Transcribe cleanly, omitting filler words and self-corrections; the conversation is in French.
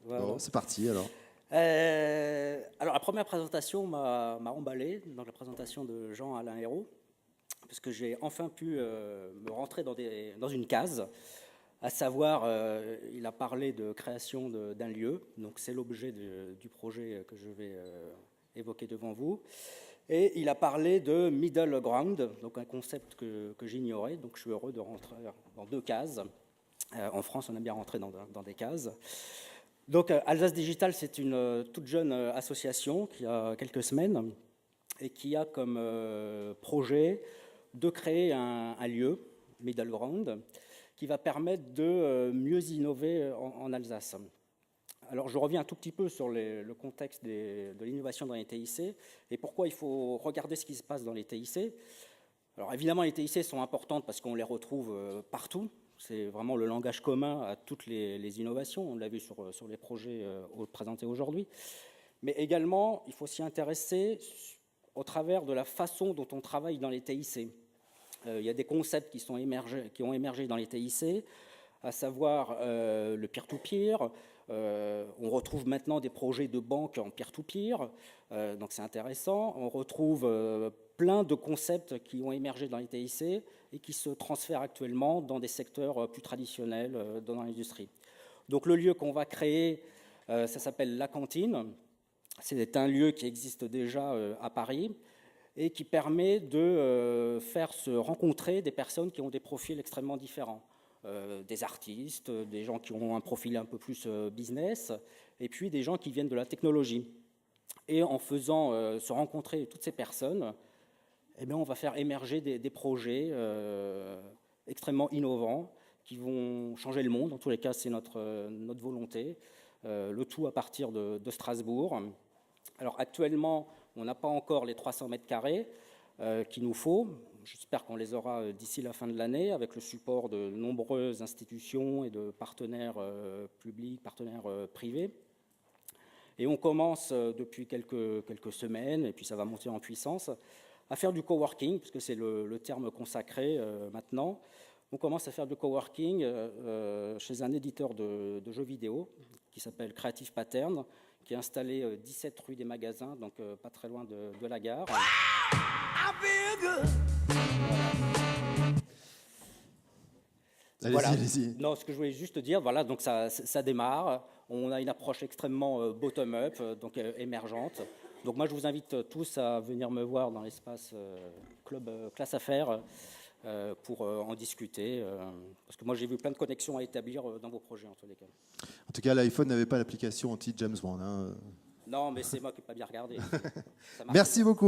Voilà. Bon, c'est parti alors. Alors, la première présentation m'a emballé, dans la présentation de Jean-Alain Hérault, parce que j'ai enfin pu me rentrer dans une case, à savoir, il a parlé de création d'un lieu, donc c'est l'objet du projet que je vais évoquer devant vous, et il a parlé de middle ground, donc un concept que j'ignorais, donc je suis heureux de rentrer dans deux cases. En France, on aime bien rentrer dans des cases. Donc, Alsace Digital, c'est une toute jeune association qui a quelques semaines et qui a comme projet de créer un lieu, Middle Ground, qui va permettre de mieux innover en Alsace. Alors, je reviens un tout petit peu sur le contexte de l'innovation dans les TIC et pourquoi il faut regarder ce qui se passe dans les TIC. Alors, évidemment, les TIC sont importantes parce qu'on les retrouve partout. C'est vraiment le langage commun à toutes les innovations. On l'a vu sur les projets présentés aujourd'hui. Mais également, il faut s'y intéresser au travers de la façon dont on travaille dans les TIC. Il y a des concepts qui ont émergé dans les TIC, à savoir le peer-to-peer. On retrouve maintenant des projets de banque en peer-to-peer, donc c'est intéressant. On retrouve plein de concepts qui ont émergé dans les TIC et qui se transfèrent actuellement dans des secteurs plus traditionnels dans l'industrie. Donc le lieu qu'on va créer, ça s'appelle La Cantine. C'est un lieu qui existe déjà à Paris et qui permet de faire se rencontrer des personnes qui ont des profils extrêmement différents. Des artistes, des gens qui ont un profil un peu plus business, et puis des gens qui viennent de la technologie. Et en faisant se rencontrer toutes ces personnes, eh bien, on va faire émerger des projets extrêmement innovants qui vont changer le monde. En tous les cas, c'est notre volonté. Le tout à partir de Strasbourg. Alors actuellement, on n'a pas encore les 300 mètres carrés qu'il nous faut. J'espère qu'on les aura d'ici la fin de l'année avec le support de nombreuses institutions et de partenaires publics, partenaires privés. Et on commence depuis quelques semaines, et puis ça va monter en puissance, à faire du coworking, puisque c'est le terme consacré maintenant. On commence à faire du coworking chez un éditeur de jeux vidéo qui s'appelle Creative Pattern, qui est installé 17 rue des Magasins, donc pas très loin de la gare. Voilà. Allez-y. Non, ce que je voulais juste dire, voilà, donc ça démarre. On a une approche extrêmement bottom-up, donc émergente. Donc moi, je vous invite tous à venir me voir dans l'espace Club Classe Affaires pour en discuter. Parce que moi, j'ai vu plein de connexions à établir dans vos projets, en tous les cas. En tout cas, l'iPhone n'avait pas l'application anti-James Bond. Hein. Non, mais c'est moi qui n'ai pas bien regardé. Merci beaucoup.